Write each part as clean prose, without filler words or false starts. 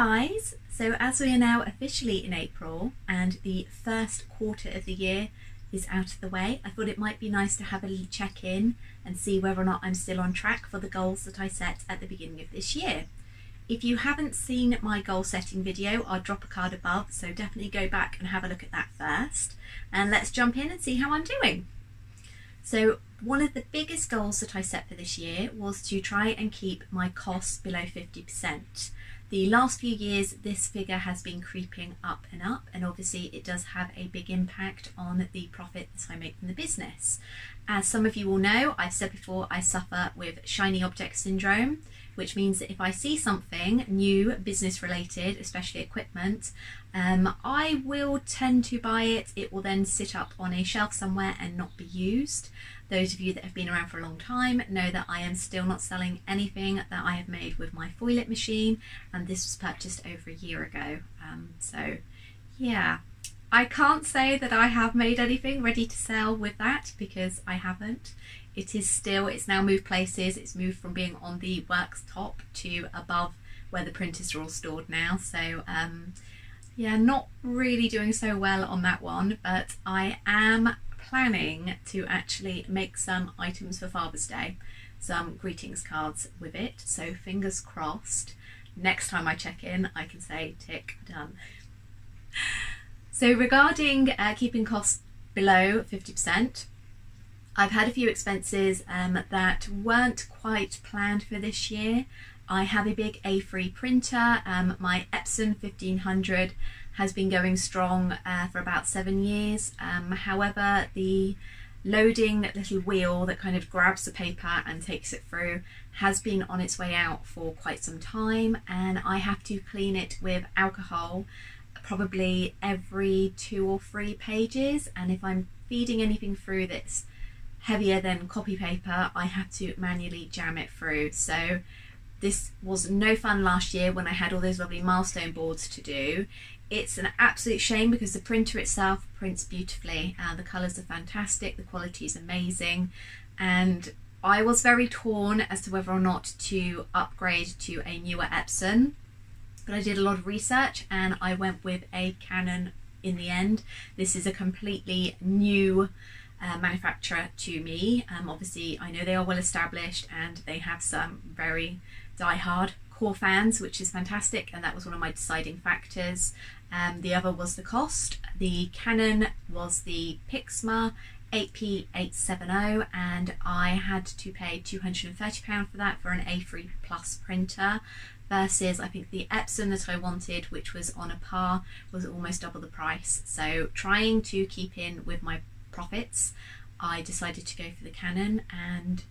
guys, so as we are now officially in April and the first quarter of the year is out of the way, I thought it might be nice to have a little check-in and see whether or not I'm still on track for the goals that I set at the beginning of this year. If you haven't seen my goal setting video, I'll drop a card above, so definitely go back and have a look at that first. And let's jump in and see how I'm doing. So one of the biggest goals that I set for this year was to try and keep my costs below 50%. The last few years this figure has been creeping up, and obviously it does have a big impact on the profit that I make from the business. As some of you will know, I've said before, I suffer with shiny object syndrome, which means that if I see something new business related, especially equipment, I will tend to buy it. It will then sit up on a shelf somewhere and not be used. Those of you that have been around for a long time know that I am still not selling anything that I have made with my whic machine, and this was purchased over a year ago. So yeah, I can't say that I have made anything ready to sell with that because I haven't. It's now moved places. It's moved from being on the works top to above where the printers are all stored now. So yeah, not really doing so well on that one, but I am planning to actually make some items for Father's Day, some greetings cards with it. So fingers crossed, next time I check in, I can say tick, done. So regarding keeping costs below 50%, I've had a few expenses that weren't quite planned for this year. I have a big A3 printer. My Epson 1500 has been going strong for about 7 years. However, the loading little wheel that kind of grabs the paper and takes it through has been on its way out for quite some time, and I have to clean it with alcohol probably every 2 or 3 pages, and if I'm feeding anything through that's heavier than copy paper, I have to manually jam it through. So this was no fun last year when I had all those lovely milestone boards to do. It's an absolute shame because the printer itself prints beautifully. The colours are fantastic, the quality is amazing, and I was very torn as to whether or not to upgrade to a newer Epson, but I did a lot of research and I went with a Canon in the end. This is a completely new manufacturer to me. Obviously I know they are well established and they have some very die-hard core fans, which is fantastic, and that was one of my deciding factors. The other was the cost. The Canon was the Pixma 8P870 and I had to pay £230 for that for an A3 Plus printer, versus I think the Epson that I wanted, which was on a par, was almost double the price. So trying to keep in with my profits, I decided to go for the Canon, and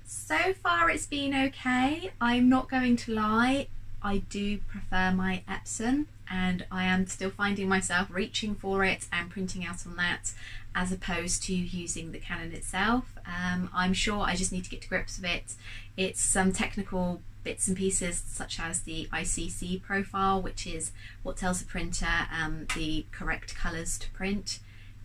so far it's been okay. I'm not going to lie, I do prefer my Epson, and I am still finding myself reaching for it and printing out on that as opposed to using the Canon itself. I'm sure I just need to get to grips with it. It's some technical bits and pieces such as the ICC profile, which is what tells the printer the correct colours to print.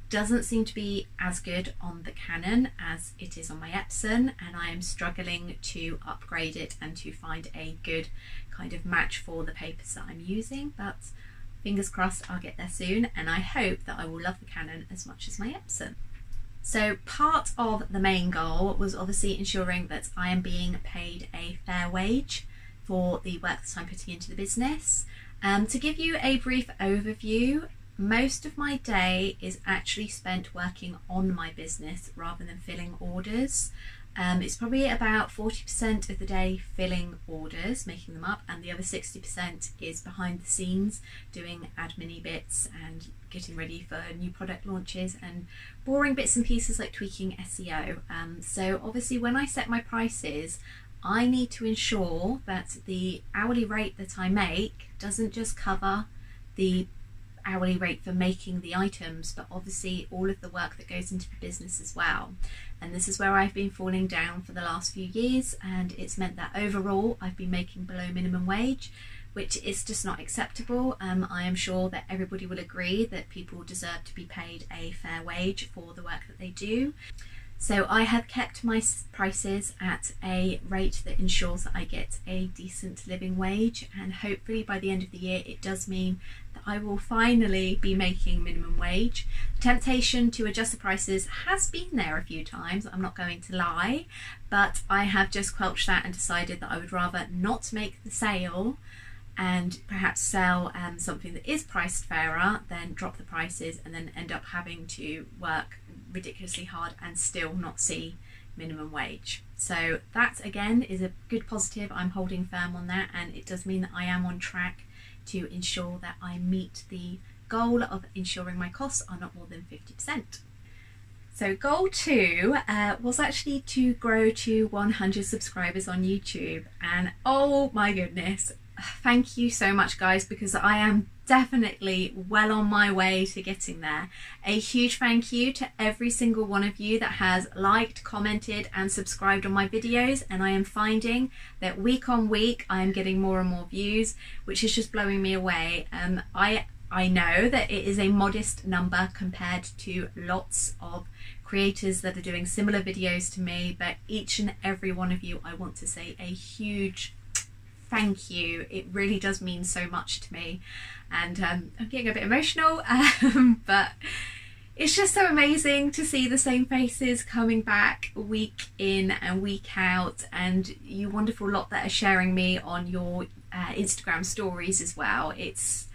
Doesn't seem to be as good on the Canon as it is on my Epson, and I am struggling to upgrade it and to find a good kind of match for the papers that I'm using, but fingers crossed I'll get there soon, and I hope that I will love the Canon as much as my Epson. So part of the main goal was obviously ensuring that I am being paid a fair wage for the work that I'm putting into the business. To give you a brief overview, most of my day is actually spent working on my business rather than filling orders. It's probably about 40% of the day filling orders, making them up, and the other 60% is behind the scenes doing admin bits and getting ready for new product launches and boring bits and pieces like tweaking SEO. So obviously when I set my prices, I need to ensure that the hourly rate that I make doesn't just cover the hourly rate for making the items, but obviously all of the work that goes into the business as well. And this is where I've been falling down for the last few years, and it's meant that overall I've been making below minimum wage, which is just not acceptable. I am sure that everybody will agree that people deserve to be paid a fair wage for the work that they do. So I have kept my prices at a rate that ensures that I get a decent living wage, and hopefully by the end of the year it does mean that I will finally be making minimum wage. The temptation to adjust the prices has been there a few times, I'm not going to lie, but I have just quelched that and decided that I would rather not make the sale and perhaps sell something that is priced fairer than drop the prices and then end up having to work ridiculously hard and still not see minimum wage. So that again is a good positive. I'm holding firm on that, and it does mean that I am on track to ensure that I meet the goal of ensuring my costs are not more than 50%. So goal 2 was actually to grow to 100 subscribers on YouTube, and oh my goodness, thank you so much guys, because I am definitely well on my way to getting there. A huge thank you to every single one of you that has liked, commented and subscribed on my videos, and I am finding that week on week I am getting more and more views, which is just blowing me away. I know that it is a modest number compared to lots of creators that are doing similar videos to me, but each and every one of you, I want to say a huge thank you. It really does mean so much to me, and I'm getting a bit emotional, but it's just so amazing to see the same faces coming back week in and week out, and you wonderful lot that are sharing me on your Instagram stories as well. It's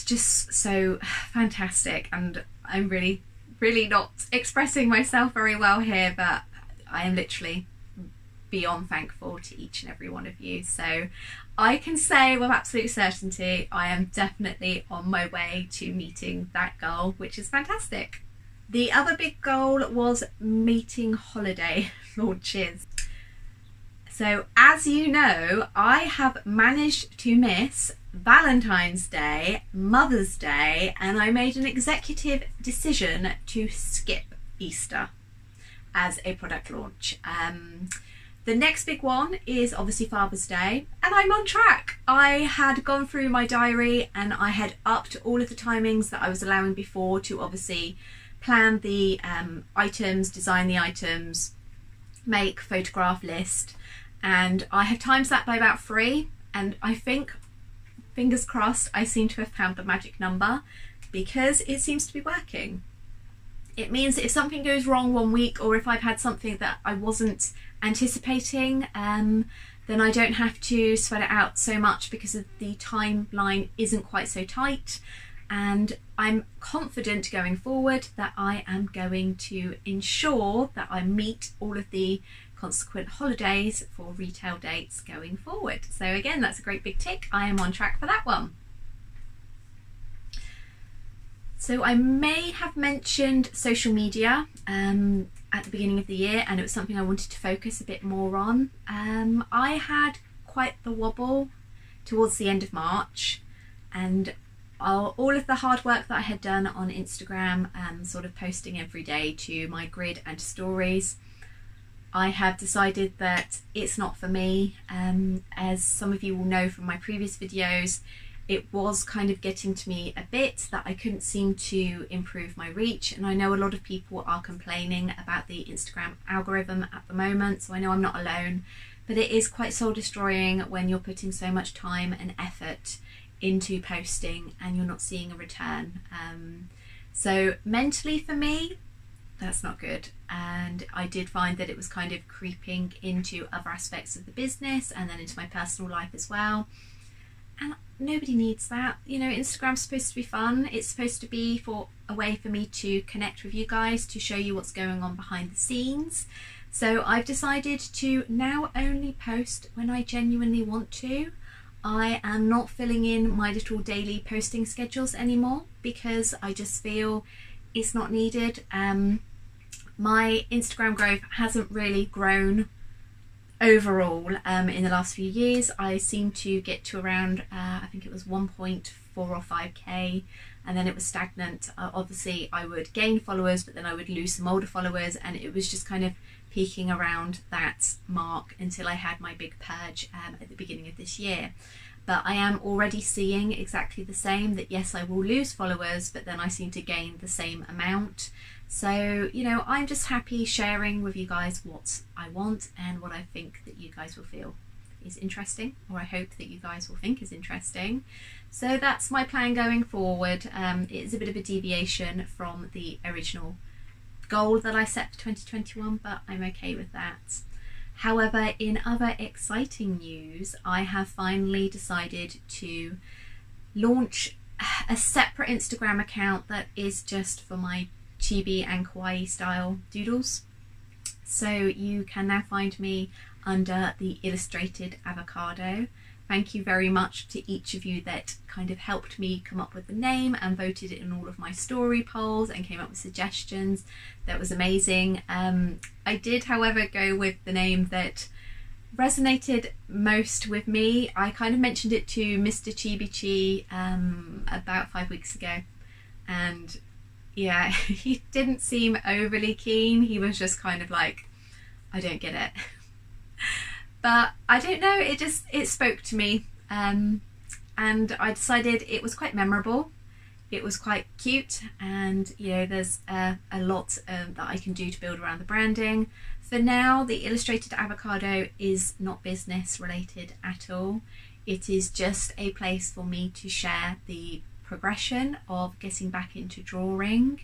just so fantastic, and I'm really not expressing myself very well here, but I am literally beyond thankful to each and every one of you. So I can say with absolute certainty I am definitely on my way to meeting that goal, which is fantastic. The other big goal was meeting holiday launches. So as you know, I have managed to miss Valentine's Day, Mother's Day, and I made an executive decision to skip Easter as a product launch. The next big one is obviously Father's Day, and I'm on track. I had gone through my diary and I had upped all of the timings that I was allowing before to obviously plan the items, design the items, make photograph list, and I have times that by about 3, and I think, fingers crossed, I seem to have found the magic number, because it seems to be working. It means that if something goes wrong one week, or if I've had something that I wasn't anticipating, then I don't have to sweat it out so much because the timeline isn't quite so tight, and I'm confident going forward that I am going to ensure that I meet all of the consequent holidays for retail dates going forward. So again, that's a great big tick. I am on track for that one. So I may have mentioned social media at the beginning of the year, and it was something I wanted to focus a bit more on. I had quite the wobble towards the end of March, and all of the hard work that I had done on Instagram, sort of posting every day to my grid and stories, I have decided that it's not for me. As some of you will know from my previous videos, it was kind of getting to me a bit that I couldn't seem to improve my reach, and I know a lot of people are complaining about the Instagram algorithm at the moment, so I know I'm not alone, but it is quite soul destroying when you're putting so much time and effort into posting and you're not seeing a return. So mentally for me, that's not good, and I did find that it was kind of creeping into other aspects of the business and then into my personal life as well, and nobody needs that. You know, Instagram's supposed to be fun. It's supposed to be for a way for me to connect with you guys, to show you what's going on behind the scenes. So I've decided to now only post when I genuinely want to. I am not filling in my little daily posting schedules anymore because I just feel it's not needed. My Instagram growth hasn't really grown overall in the last few years. I seem to get to around I think it was 1.4 or 5k, and then it was stagnant. Obviously I would gain followers, but then I would lose some older followers, and it was just kind of peaking around that mark until I had my big purge at the beginning of this year. But I am already seeing exactly the same, that yes, I will lose followers, but then I seem to gain the same amount. So, you know, I'm just happy sharing with you guys what I want and what I think that you guys will feel is interesting, or I hope that you guys will think is interesting. So that's my plan going forward. It's a bit of a deviation from the original goal that I set for 2021, but I'm okay with that. However, in other exciting news, I have finally decided to launch a separate Instagram account that is just for my chibi and kawaii style doodles. So you can now find me under the Illustrated Avocado. Thank you very much to each of you that kind of helped me come up with the name and voted in all of my story polls and came up with suggestions. That was amazing. I did, however, go with the name that resonated most with me. I kind of mentioned it to Mr. Chibi about 5 weeks ago, and yeah, he didn't seem overly keen. He was just kind of like, I don't get it. But I don't know, it spoke to me, and I decided it was quite memorable, it was quite cute, and you know, there's a lot that I can do to build around the branding. For now, the Illustrated Avocado is not business related at all. It is just a place for me to share the progression of getting back into drawing.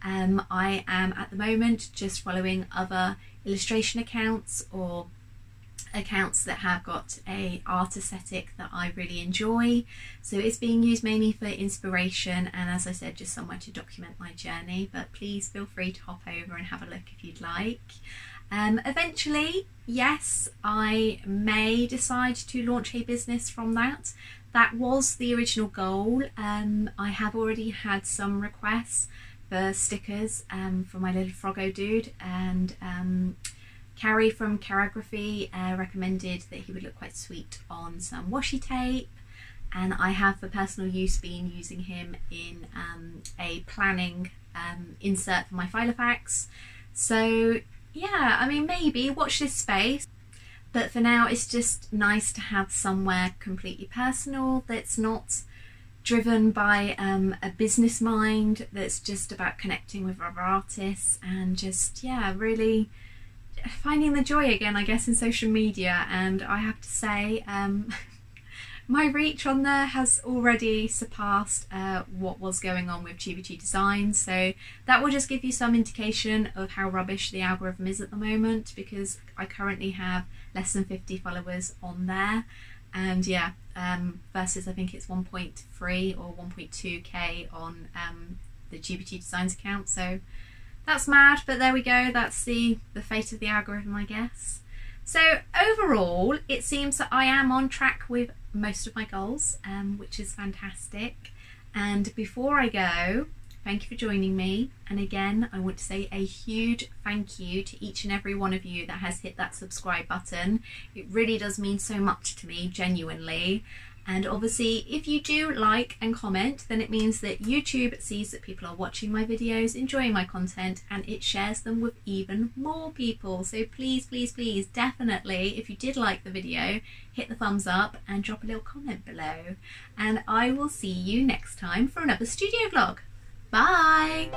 I am at the moment just following other illustration accounts or accounts that have got a art aesthetic that I really enjoy, so it's being used mainly for inspiration and, as I said, just somewhere to document my journey. But please feel free to hop over and have a look if you'd like. Eventually, yes, I may decide to launch a business from that. That was the original goal. I have already had some requests for stickers for my little Froggo dude, and Carrie from Choreography recommended that he would look quite sweet on some washi tape, and I have for personal use been using him in a planning insert for my Filofax. So yeah, I mean, maybe watch this space, but for now it's just nice to have somewhere completely personal that's not driven by a business mind, that's just about connecting with other artists and just, yeah, really finding the joy again, I guess, in social media. And I have to say, my reach on there has already surpassed what was going on with Chibi Designs, so that will just give you some indication of how rubbish the algorithm is at the moment, because I currently have less than 50 followers on there, and yeah, versus I think it's 1.3 or 1.2k on the Chibi Designs account. So that's mad, but there we go. That's the fate of the algorithm, I guess. So overall, it seems that I am on track with most of my goals, which is fantastic. And before I go, thank you for joining me. And again, I want to say a huge thank you to each and every one of you that has hit that subscribe button. It really does mean so much to me, genuinely. And obviously, if you do like and comment, then it means that YouTube sees that people are watching my videos, enjoying my content, and it shares them with even more people. So please, please, please, definitely, if you did like the video, hit the thumbs up and drop a little comment below. And I will see you next time for another studio vlog. Bye!